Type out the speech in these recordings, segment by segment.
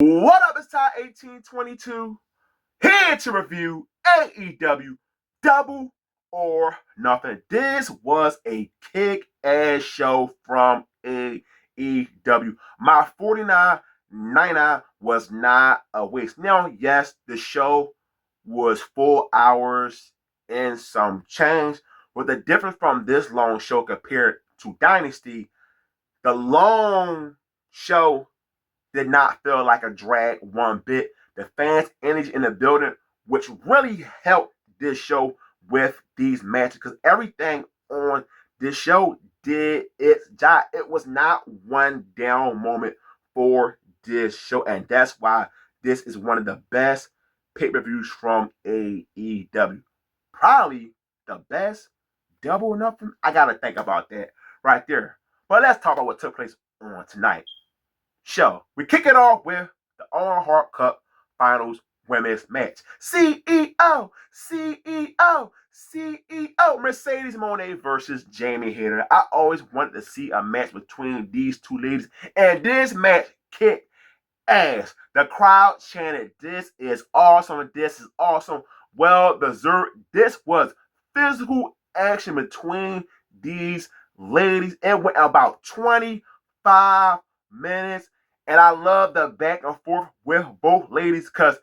What up, it's Ty 1822 here to review AEW Double or Nothing. This was a kick-ass show from AEW. My $49.99 was not a waste. Now, yes, the show was 4 hours and some change, but the difference from this long show compared to Dynasty, the long show did not feel like a drag one bit. The fans' energy in the building, which really helped this show with these matches, because everything on this show did its job. It was not one down moment for this show, and that's why this is one of the best pay-per-views from AEW. Probably the best Double or Nothing. I gotta think about that right there. But let's talk about what took place on tonight show. We kick it off with the Owen Hart Cup Finals women's match. CEO, CEO, CEO. Mercedes Moné versus Jamie Hayter. I always wanted to see a match between these two ladies, and this match kicked ass. The crowd chanted, "This is awesome. This is awesome." Well deserved. This was physical action between these ladies. It went about 25 minutes. And I love the back and forth with both ladies, because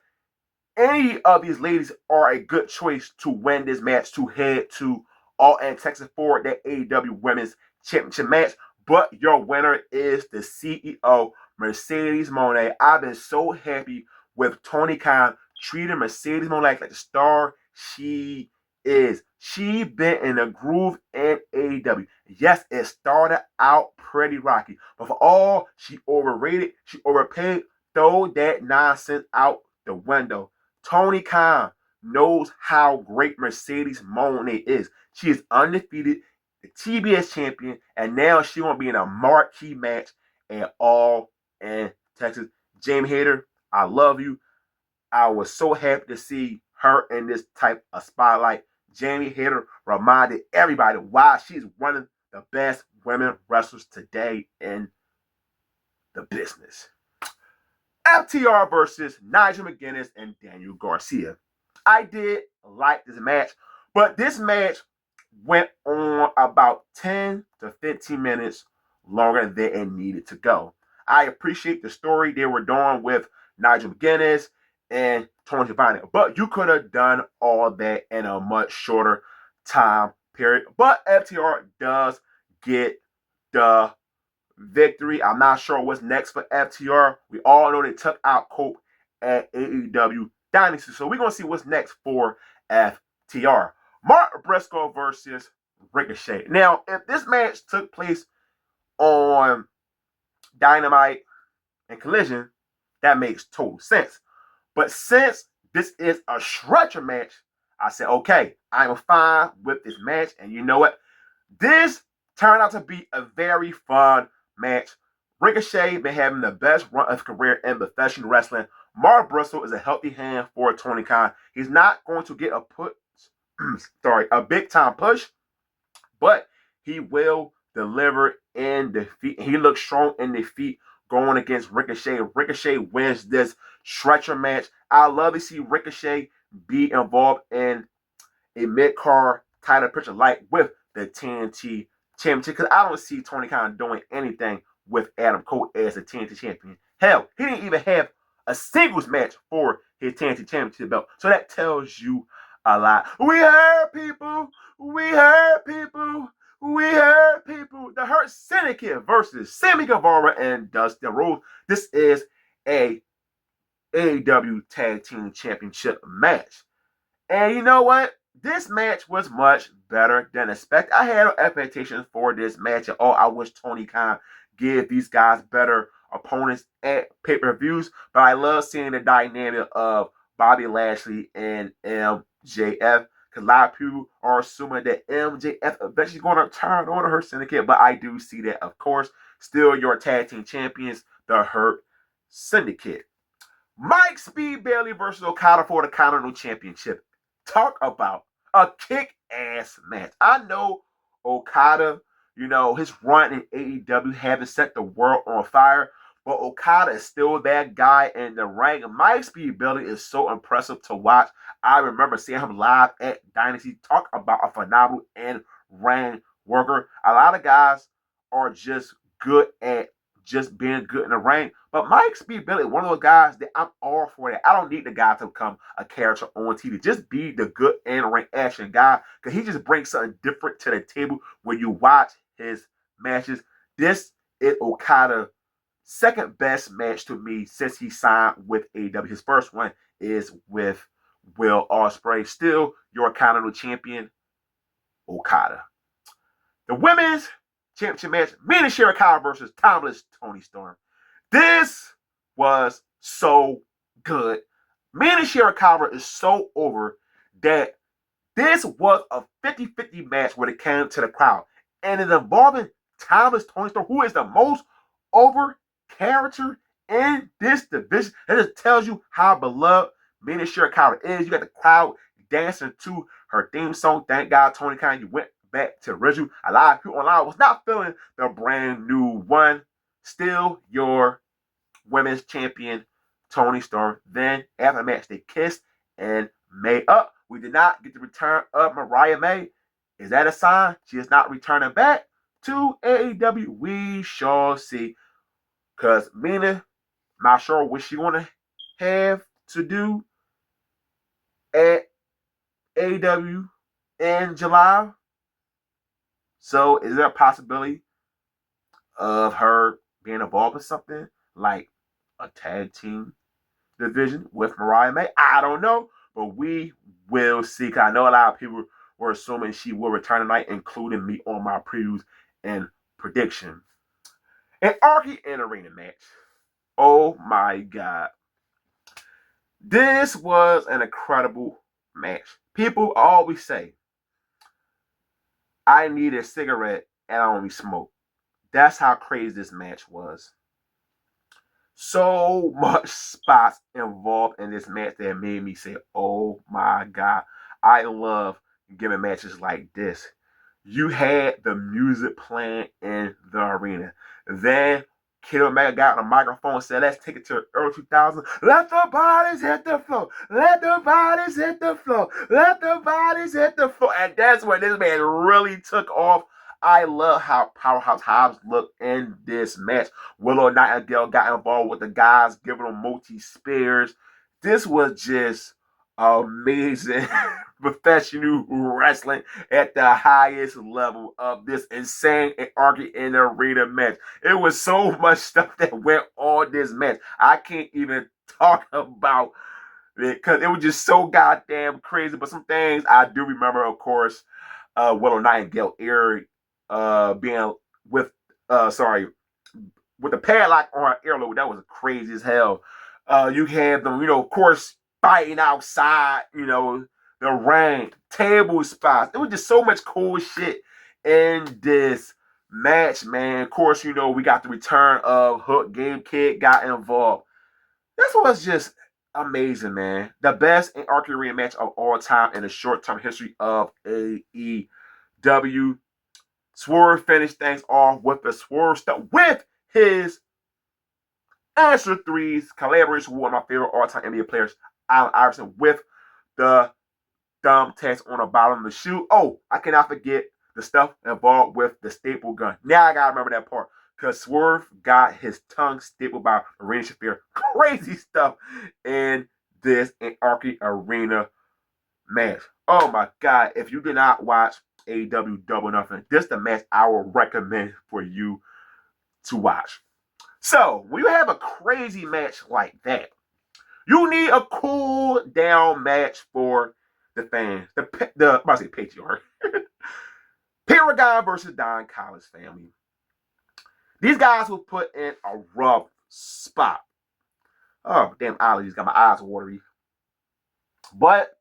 any of these ladies are a good choice to win this match to head to All in Texas for that AEW Women's Championship match. But your winner is the CEO, Mercedes Moné. I've been so happy with Tony Khan treating Mercedes Moné like the star she is. She been in a groove in AEW. Yes, it started out pretty rocky, but for all she overrated, she overpaid. Throw that nonsense out the window. Tony Khan knows how great Mercedes Moné is. She is undefeated, the TBS champion, and now she won't be in a marquee match at All in Texas. Jamie Hayter, I love you. I was so happy to see her in this type of spotlight. Jamie Hayter reminded everybody why she's one of the best women wrestlers today in the business. FTR versus Nigel McGuinness and Daniel Garcia. I did like this match, but this match went on about 10 to 15 minutes longer than it needed to go. I appreciate the story they were doing with Nigel McGuinness and Tony Schiavone, but you could have done all that in a much shorter time period. But FTR does get the victory. I'm not sure what's next for FTR. We all know they took out Cope at AEW Dynasty, so we're going to see what's next for FTR. Mark Briscoe versus Ricochet. Now, if this match took place on Dynamite and Collision, that makes total sense. But since this is a stretcher match, I said, okay, I'm fine with this match. And you know what? This turned out to be a very fun match. Ricochet been having the best run of his career in professional wrestling. Mark Briscoe is a healthy hand for Tony Khan. He's not going to get a big time push, but he will deliver in defeat. He looks strong in defeat going against Ricochet. Ricochet wins this stretcher match. I love to see Ricochet be involved in a mid-card title picture like with the TNT Championship, because I don't see Tony Khan doing anything with Adam Cole as a TNT champion. Hell, he didn't even have a singles match for his TNT Championship belt. So that tells you a lot. We heard people. We heard people. We heard people. The Hurt Syndicate versus Sammy Guevara and Dustin Rhodes. This is a AEW Tag Team Championship match. And you know what? This match was much better than expected. I had expectations for this match. And I wish Tony Khan give these guys better opponents at pay-per-views. But I love seeing the dynamic of Bobby Lashley and MJF. Because a lot of people are assuming that MJF eventually going to turn on her syndicate. But I do see that, of course. Still your tag team champions, the Hurt Syndicate. Mike Speed Bailey versus Okada for the Continental Championship. Talk about a kick-ass match. I know Okada, his run in AEW haven't set the world on fire, but Okada is still that guy in the ring. Mike's ability is so impressive to watch. I remember seeing him live at Dynasty. Talk about a phenomenal in-ring worker. A lot of guys are just good at just being good in the ring. But Mike's ability, one of those guys that I'm all for that. I don't need the guy to become a character on TV. Just be the good in-ring action guy. Because he just brings something different to the table when you watch his matches. This is Okada second best match to me since he signed with AEW. His first one is with Will Ospreay. Still your Continental Champion, Okada. The women's championship match, Mina Shirakawa versus Timeless Toni Storm. This was so good. Mina Shirakawa is so over that this was a 50-50 match when it came to the crowd. And it involving Timeless Toni Storm, who is the most over character in this division. It just tells you how beloved Mina Shirakawa is. You got the crowd dancing to her theme song. Thank God, Tony Khan, you went back to original. A lot of people online was not feeling the brand new one. Still your women's champion, Toni Storm. Then after the match, they kissed and made up. We did not get the return of Mariah May. Is that a sign she is not returning back to AEW? We shall see. Because Mina, not sure what she want to have to do at AEW in July. So is there a possibility of her being involved in something like a tag team division with Mariah May? I don't know, but we will see. Cause I know a lot of people were assuming she will return tonight, including me on my previews and prediction. An Arky and Arena match. Oh my God. This was an incredible match. People always say, I need a cigarette and I only smoke. That's how crazy this match was. So much spots involved in this match that made me say, oh my God, I love giving matches like this. You had the music playing in the arena. Then Kid Omega got on the microphone and said, let's take it to the early 2000s. Let the bodies hit the floor. Let the bodies hit the floor. Let the bodies hit the floor. And that's when this man really took off. I love how Powerhouse Hobbs looked in this match. Willow Nightingale got involved with the guys, giving them multi-spears. This was just amazing professional wrestling at the highest level of this insane and argue in the arena match. It was so much stuff that went on this match. I can't even talk about it because it was just so goddamn crazy. But some things I do remember, of course, Willow Nightingale Eric being with with the padlock on her earlobe. That was crazy as hell. You had them, of course, fighting outside, the rain, table spots. It was just so much cool shit in this match, man. Of course, we got the return of Hook Game Kid got involved. This was just amazing, man. The best in archery match of all time in the short-term history of AEW. Swerve finished things off with the Swerve stuff with his answer threes collaboration with one of my favorite all-time NBA players, Allen Iverson, with the thumbtacks on the bottom of the shoe. Oh, I cannot forget the stuff involved with the staple gun. Now I gotta remember that part because Swerve got his tongue stapled by Arena Shafir. Crazy stuff in this Anarchy Arena match. Oh my God! If you did not watch AEW Double Nothing, this is the match I would recommend for you to watch. So when you have a crazy match like that, you need a cool down match for the fans. I say patriarch. Paragon versus Don Callis family. These guys will put in a rough spot. Oh, damn, allergies got my eyes watery. But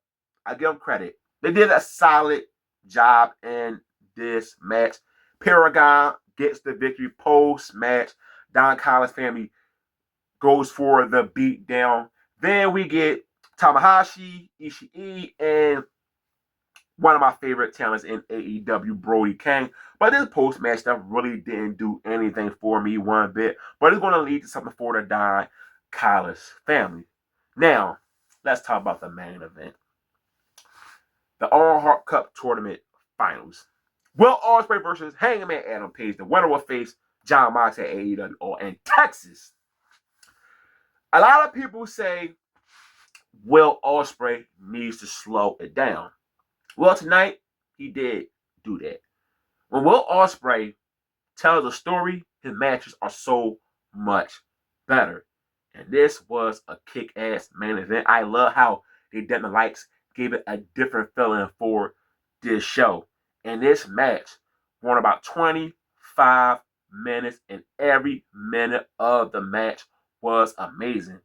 I give them credit. They did a solid job in this match. Paragon gets the victory post-match. Don Callis family goes for the beatdown. Then we get Tamahashi, Ishii, and one of my favorite talents in AEW, Brody King. But this post-match stuff really didn't do anything for me one bit. But it's going to lead to something for the Don Callis family. Now, let's talk about the main event. The All Heart Cup Tournament Finals. Will Ospreay versus Hangman Adam Page. The winner will face John Mox at AEW or in Texas. A lot of people say Will Ospreay needs to slow it down. Well, tonight he did do that. When Will Ospreay tells a story, his matches are so much better. And this was a kick-ass main event. I love how they did the lights, gave it a different feeling for this show. And this match won about 25 minutes, and every minute of the match was amazing.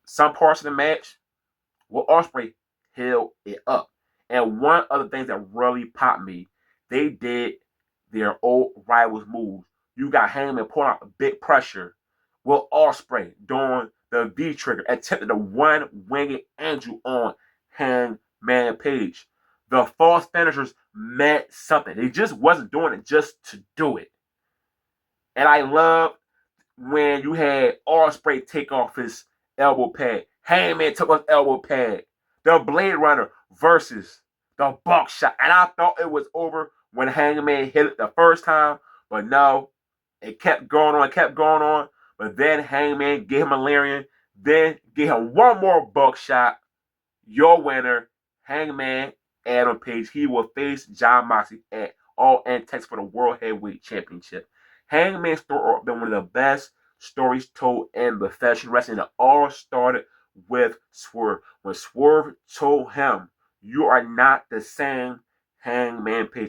Some parts of the match, Will Ospreay held it up. And one of the things that really popped me, they did their old rivals moves. You got Hangman pulling out big pressure. Will Ospreay doing the V trigger, attempted the one-winged angel on Hangman Page. The false finishers meant something. They just wasn't doing it just to do it. And I love when you had Ospreay take off his elbow pad. Hangman took off elbow pad. The Blade Runner versus the Buckshot. And I thought it was over when Hangman hit it the first time. But no, it kept going on, kept going on. But then Hangman gave him a Larian. Then gave him one more Buckshot. Your winner, Hangman Adam Page. He will face John Moxley at All In Texas for the World Heavyweight Championship. Hangman's story has been one of the best stories told in professional wrestling. It all started with Swerve. When Swerve told him, "You are not the same Hangman Page."